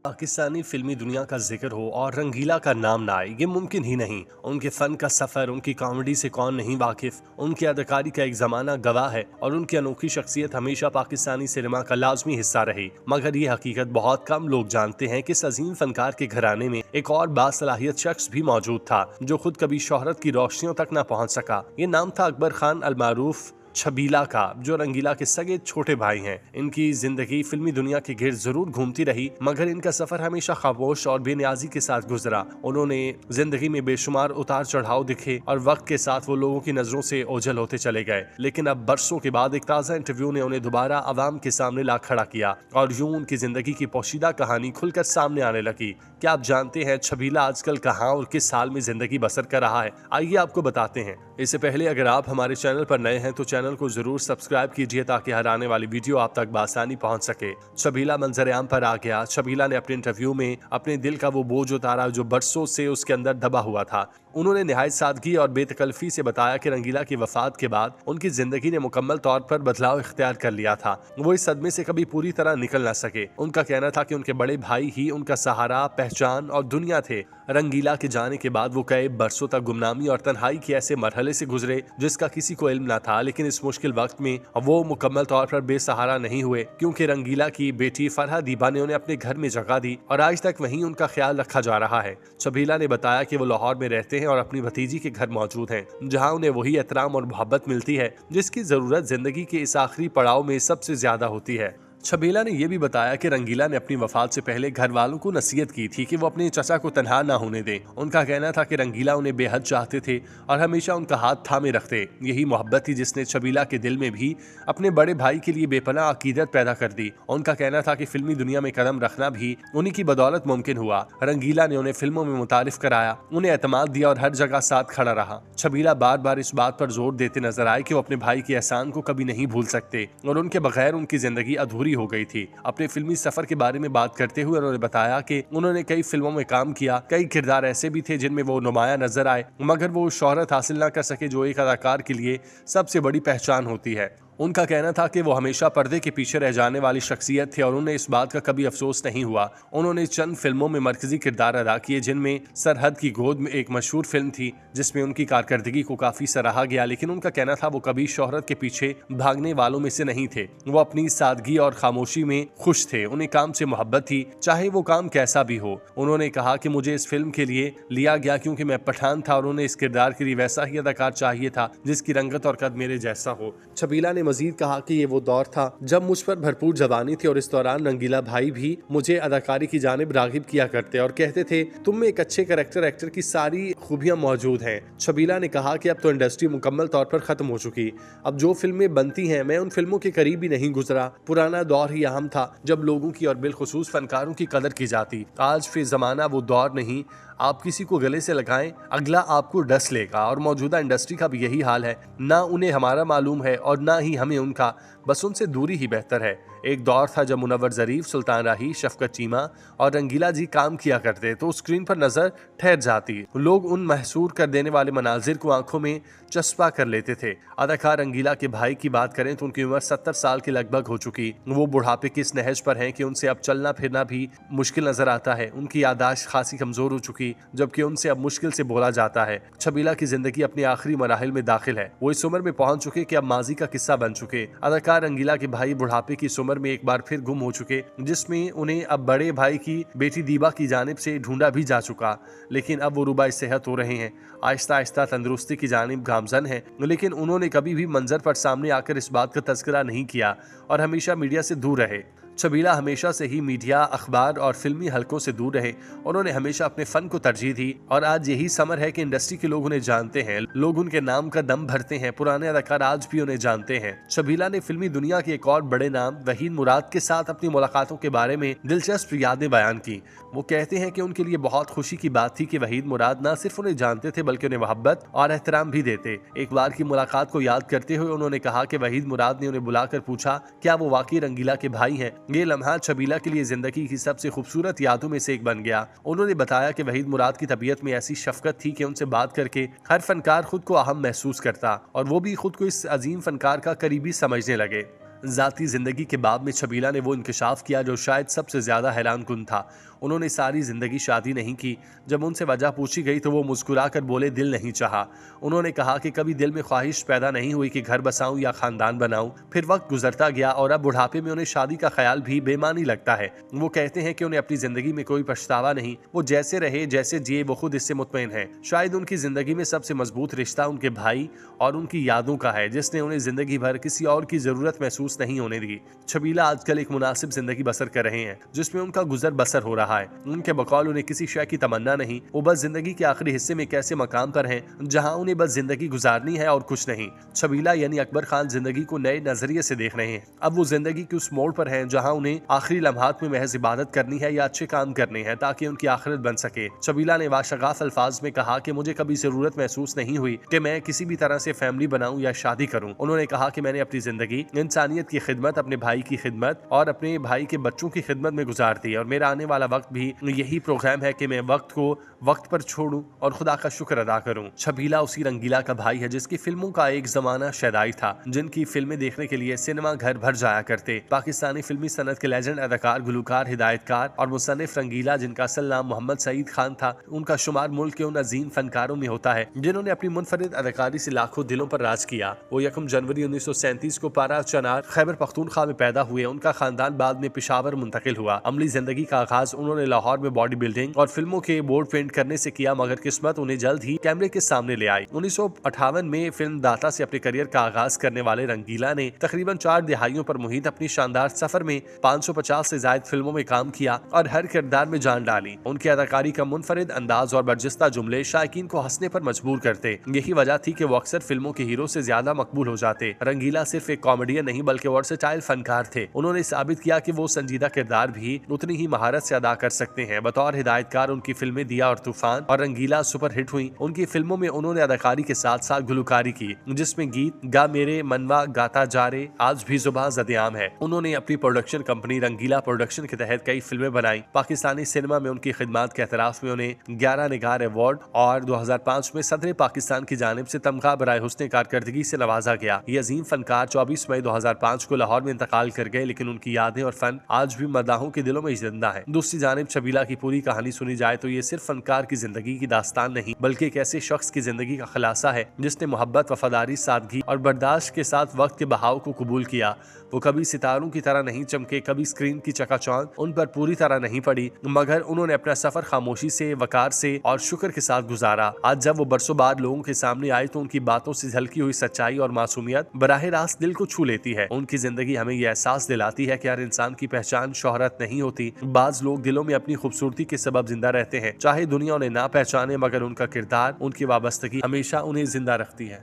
पाकिस्तानी फिल्मी दुनिया का जिक्र हो और रंगीला का नाम ना आए, ये मुमकिन ही नहीं। उनके फन का सफर, उनकी कॉमेडी से कौन नहीं वाकिफ, उनकी अदाकारी का एक जमाना गवाह है और उनकी अनोखी शख्सियत हमेशा पाकिस्तानी सिनेमा का लाजमी हिस्सा रही। मगर ये हकीकत बहुत कम लोग जानते हैं कि इस अजीम फनकार के घराने में एक और बासलाहियत शख्स भी मौजूद था जो खुद कभी शोहरत की रोशनियों तक न पहुंच सका। ये नाम था अकबर खान अलमारूफ छबीला का, जो रंगीला के सगे छोटे भाई हैं। इनकी जिंदगी फिल्मी दुनिया के गिर्द जरूर घूमती रही, मगर इनका सफर हमेशा खामोश और बेनियाजी के साथ गुजरा। उन्होंने जिंदगी में बेशुमार उतार चढ़ाव दिखे और वक्त के साथ वो लोगों की नजरों से ओझल होते चले गए। लेकिन अब बरसों के बाद एक ताजा इंटरव्यू ने उन्हें दोबारा आवाम के सामने ला खड़ा किया और यूं उनकी जिंदगी की पोशीदा कहानी खुलकर सामने आने लगी। क्या आप जानते हैं छबीला आजकल कहाँ और किस साल में जिंदगी बसर कर रहा है? आइए आपको बताते हैं। इससे पहले अगर आप हमारे चैनल पर नए हैं तो चैनल को जरूर सब्सक्राइब कीजिए ताकि हर आने वाली वीडियो आप तक बासानी पहुंच सके। छबीला मंजर-ए-आम पर आ गया। छबीला ने अपने इंटरव्यू में अपने दिल का वो बोझ उतारा जो बरसों से उसके अंदर दबा हुआ था। उन्होंने निहायत सादगी और बेतकल्फी से बताया कि रंगीला की वफात के बाद उनकी जिंदगी ने मुकम्मल तौर पर बदलाव इख्तियार कर लिया था। वो इस सदमे से कभी पूरी तरह निकल ना सके। उनका कहना था कि उनके बड़े भाई ही उनका सहारा, पहचान और दुनिया थे। रंगीला के जाने के बाद वो कई बरसों तक गुमनामी और तन्हाई के ऐसे मरहले से गुजरे जिसका किसी को इल्म न था। लेकिन इस मुश्किल वक्त में वो मुकम्मल तौर पर बेसहारा नहीं हुए, क्योंकि रंगीला की बेटी फरहा दीबा ने उन्हें अपने घर में जगह दी और आज तक वहीं उनका ख्याल रखा जा रहा है। छबीला ने बताया कि वो लाहौर में रहते हैं और अपनी भतीजी के घर मौजूद हैं, जहां उन्हें वही एहतराम और मोहब्बत मिलती है जिसकी जरूरत जिंदगी के इस आखिरी पड़ाव में सबसे ज्यादा होती है। छबीला ने यह भी बताया कि रंगीला ने अपनी वफात से पहले घर वालों को नसीहत की थी कि वो अपने चचा को तन्हा ना होने दें। उनका कहना था कि रंगीला उन्हें बेहद चाहते थे और हमेशा उनका हाथ थामे रखते। यही मोहब्बत थी जिसने छबीला के दिल में भी अपने बड़े भाई के लिए बेपनाह अकीदत पैदा कर दी। उनका कहना था कि फिल्मी दुनिया में कदम रखना भी उन्हीं की बदौलत मुमकिन हुआ। रंगीला ने उन्हें फिल्मों में मुतारिफ कराया, उन्हें एतमाद दिया और हर जगह साथ खड़ा रहा। छबीला बार बार इस बात पर जोर देते नजर आए कि वो अपने भाई के एहसान को कभी नहीं भूल सकते और उनके बगैर उनकी जिंदगी अधूरी हो गई थी। अपने फिल्मी सफर के बारे में बात करते हुए उन्होंने बताया कि उन्होंने कई फिल्मों में काम किया। कई किरदार ऐसे भी थे जिनमें वो नुमाया नजर आए, मगर वो शोहरत हासिल ना कर सके जो एक अदाकार के लिए सबसे बड़ी पहचान होती है। उनका कहना था कि वो हमेशा पर्दे के पीछे रह जाने वाली शख्सियत थे और उन्हें इस बात का कभी अफसोस नहीं हुआ। उन्होंने चंद फिल्मों में मरकजी किरदार अदा किए, जिनमें सरहद की गोद में एक मशहूर फिल्म थी जिसमें उनकी कारकर्दगी को काफी सराहा गया। लेकिन उनका कहना था वो कभी शोहरत के पीछे भागने वालों में से नहीं थे। वो अपनी सादगी और खामोशी में खुश थे। उन्हें काम से मोहब्बत थी, चाहे वो काम कैसा भी हो। उन्होंने कहा कि मुझे इस फिल्म के लिए लिया गया क्योंकि मैं पठान था और उन्हें इस किरदार के लिए वैसा ही अदाकार चाहिए था जिसकी रंगत और कद मेरे जैसा हो। छबीला ने मजीद कहा कि ये वो दौर था जब मुझ पर भरपूर जवानी थी और इस दौरान रंगीला भाई भी मुझे अदाकारी की जानिब रागिब किया करते और कहते थे तुम में एक अच्छे कैरेक्टर एक्टर की सारी खूबियां मौजूद हैं। छबीला ने कहा कि अब तो इंडस्ट्री मुकम्मल तौर पर खत्म हो चुकी। अब जो फिल्में बनती हैं मैं उन फिल्मों के करीब ही नहीं गुजरा। पुराना दौर ही अहम था जब लोगों की और बिलखुसूस फनकारों की कदर की जाती। आज फिर जमाना वो दौर नहीं। आप किसी को गले से लगाएं, अगला आपको डस लेगा और मौजूदा इंडस्ट्री का भी यही हाल है। ना उन्हें हमारा मालूम है और ना ही हमें उनका, बस उनसे दूरी ही बेहतर है। एक दौर था जब मुनव्वर ज़रीफ, सुल्तान राही, शफकत चीमा और रंगीला जी काम किया करते तो स्क्रीन पर नजर ठहर जाती। लोग उन महसूर कर देने वाले मनाजिर को आंखों में चस्पा कर लेते थे। अदाकार रंगीला के भाई की बात करें तो उनकी उम्र 70 साल के लगभग हो चुकी। वो बुढ़ापे की इस नहज पर हैं कि उनसे अब चलना फिरना भी मुश्किल नजर आता है। उनकी यादाश्त खासी कमजोर हो चुकी, जबकि उनसे अब मुश्किल से बोला जाता है। छबीला की जिंदगी अपने आखिरी मराहिल में दाखिल है। वो इस उम्र में पहुंच चुके कि अब माजी का किस्सा बन चुके। अदाकार रंगीला के भाई बुढ़ापे की इस उम्र में एक बार फिर गुम हो चुके, जिसमें उन्हें अब बड़े भाई की बेटी दीबा की जानिब से ढूंढा भी जा चुका। लेकिन अब वो रुबाई सेहत हो रहे हैं, आहिस्ता आहिस्ता तंदुरुस्ती की जानिब गामजन है। लेकिन उन्होंने कभी भी मंजर पर सामने आकर इस बात का तज़किरा नहीं किया और हमेशा मीडिया से दूर रहे। छबीला हमेशा से ही मीडिया, अखबार और फिल्मी हलकों से दूर रहे। उन्होंने हमेशा अपने फन को तरजीह दी और आज यही समर है कि इंडस्ट्री के लोग उन्हें जानते हैं। लोग उनके नाम का दम भरते हैं। पुराने अदाकार आज भी उन्हें जानते हैं। छबीला ने फिल्मी दुनिया के एक और बड़े नाम वहीद मुराद के साथ अपनी मुलाकातों के बारे में दिलचस्प यादें बयान की। वो कहते हैं कि उनके लिए बहुत खुशी की बात थी कि वहीद मुराद न सिर्फ उन्हें जानते थे बल्कि उन्हें मोहब्बत और एहतराम भी देते। एक बार की मुलाकात को याद करते हुए उन्होंने कहा कि वहीद मुराद ने उन्हें बुलाकर पूछा क्या वो वाकई रंगीला के भाई हैं। ये लम्हा छबीला के लिए जिंदगी की सबसे खूबसूरत यादों में से एक बन गया। उन्होंने बताया कि वहीद मुराद की तबीयत में ऐसी शफकत थी कि उनसे बात करके हर फनकार खुद को अहम महसूस करता और वो भी खुद को इस अजीम फनकार का करीबी समझने लगे। जाती जिंदगी के बाब में छबीला ने वो इंकशाफ किया जो शायद सबसे ज्यादा हैरानकुन था। उन्होंने सारी जिंदगी शादी नहीं की। जब उनसे वजह पूछी गई तो वो मुस्कुराकर बोले, दिल नहीं चाहा। उन्होंने कहा कि कभी दिल में ख्वाहिश पैदा नहीं हुई कि घर बसाऊं या खानदान बनाऊं। फिर वक्त गुजरता गया और अब बुढ़ापे में उन्हें शादी का ख्याल भी बेमानी लगता है। वो कहते हैं कि उन्हें अपनी जिंदगी में कोई पछतावा नहीं, वो जैसे रहे जैसे जिए वो खुद इससे मुतमईन है। शायद उनकी जिंदगी में सबसे मजबूत रिश्ता उनके भाई और उनकी यादों का है, जिसने उन्हें जिंदगी भर किसी और की जरूरत महसूस नहीं होने दी। छबीला आजकल एक मुनासिब जिंदगी बसर कर रहे हैं जिसमें उनका गुजर बसर हो रहा है। उनके बकौल उन्हें किसी शय की तमन्ना नहीं, वो बस जिंदगी के आखिरी हिस्से में एक ऐसे मकाम पर हैं जहां उन्हें बस जिंदगी गुजारनी है और कुछ नहीं। छबीला यानी अकबर खान जिंदगी को नए नजरिए से देख रहे हैं। अब वो जिंदगी के उस मोड़ पर हैं जहां उन्हें आखिरी लम्हात में महज इबादत करनी है या अच्छे काम करने हैं ताकि उनकी आखिरत बन सके। छबीला ने वाशगाफ अल्फाज में कहा कि मुझे कभी जरूरत महसूस नहीं हुई कि मैं किसी भी तरह से फैमिली बनाऊं या शादी करूं। उन्होंने कहा कि मैंने अपनी जिंदगी इंसानियत की खिदमत, अपने भाई की खिदमत और अपने भाई के बच्चों की खिदमत में गुजार दी और मेरा आने वाला वक्त भी यही प्रोग्राम है कि मैं वक्त को वक्त पर छोड़ूं और खुदा का शुक्र अदा करूं। छबीला उसी रंगीला का भाई है जिसकी फिल्मों का एक जमाना शैदाई था, जिनकी फिल्में देखने के लिए सिनेमा घर भर जाया करते। पाकिस्तानी फिल्मी सनत के लेजेंड अदाकार, गुलकार, हिदायतकार और मुसन्निफ रंगीला, जिनका असल नाम मोहम्मद सईद खान था, उनका शुमार मुल्क के उन अजीम फनकारों में होता है जिन्होंने अपनी मुनफरिद अदाकारी से लाखों दिलों पर राज किया। वो 1 जनवरी 1937 को पारा चनार, खैबर पख्तूनख्वा में पैदा हुए। उनका खानदान बाद में पेशावर मुंतकिल हुआ। अमली जिंदगी का आगाज उन्होंने लाहौर में बॉडी बिल्डिंग और फिल्मों के बोर्ड पेंट करने से किया, मगर किस्मत उन्हें जल्द ही कैमरे के सामने ले आई। 1958 में फिल्म दाता से अपने करियर का आगाज करने वाले रंगीला ने तकरीबन 4 दिहाइयों पर मुहित अपनी शानदार सफर में 550 से ज्यादा फिल्मों में काम किया और हर किरदार में जान डाली। उनकी अदाकारी का मुनफरिद अंदाज और बर्जिस्ता जुमले शायकीन को हंसने पर मजबूर करते। यही वजह थी कि वो अक्सर फिल्मों के हीरो से ज्यादा मकबूल हो जाते। रंगीला सिर्फ एक कॉमेडियन नहीं बल्कि वर्सेटाइल फनकार थे। उन्होंने साबित किया कि वो संजीदा किरदार भी उतनी ही महारत से अदा कर सकते हैं। बतौर हिदायतकार उनकी फिल्में दिया और तूफान और रंगीला सुपरहिट हुई। उनकी फिल्मों में उन्होंने अदाकारी के साथ साथ गुलकारी की, जिसमें गीत गा मेरे मनवा गाता जा रे, आज भी जुबां ज़द-ए-आम है। उन्होंने अपनी प्रोडक्शन कंपनी रंगीला प्रोडक्शन के तहत कई फिल्में बनाई। पाकिस्तानी सिनेमा में उनकी खिदमत के एतराफ में उन्हें 11 निगार अवार्ड और 2005 में सदर पाकिस्तान की जानिब से तमगा बराए हुस्न कारकर्दगी से नवाजा गया। ये अजीम फनकार 24 मई 2005 को लाहौर में इंतकाल कर गए, लेकिन उनकी यादें और फन आज भी मदाहों के दिलों में जिंदा है। दूसरी जानिब छबीला की पूरी कहानी सुनी जाए तो ये सिर्फ फनकार की जिंदगी की दास्तान नहीं बल्कि एक ऐसे शख्स की जिंदगी का खुलासा है जिसने मोहब्बत, वफादारी, सादगी और बर्दाश्त के साथ वक्त के बहाव को कबूल किया। वो कभी सितारों की तरह नहीं चमके, कभी स्क्रीन की चकाचौंध उन पर पूरी तरह नहीं पड़ी, मगर उन्होंने अपना सफर खामोशी से, वकार से और शुक्र के साथ गुजारा। आज जब वो बरसों बाद लोगों के सामने आए तो उनकी बातों से झलकी हुई सच्चाई और मासूमियत बराह रास्त दिल को छू लेती है। उनकी जिंदगी हमें यह एहसास दिलाती है कि हर इंसान की पहचान शोहरत नहीं होती। बाज लोग दिलों में अपनी खूबसूरती के सबब जिंदा रहते हैं, चाहे दुनिया उन्हें ना पहचाने, मगर उनका किरदार, उनकी वाबस्तगी हमेशा उन्हें जिंदा रखती है।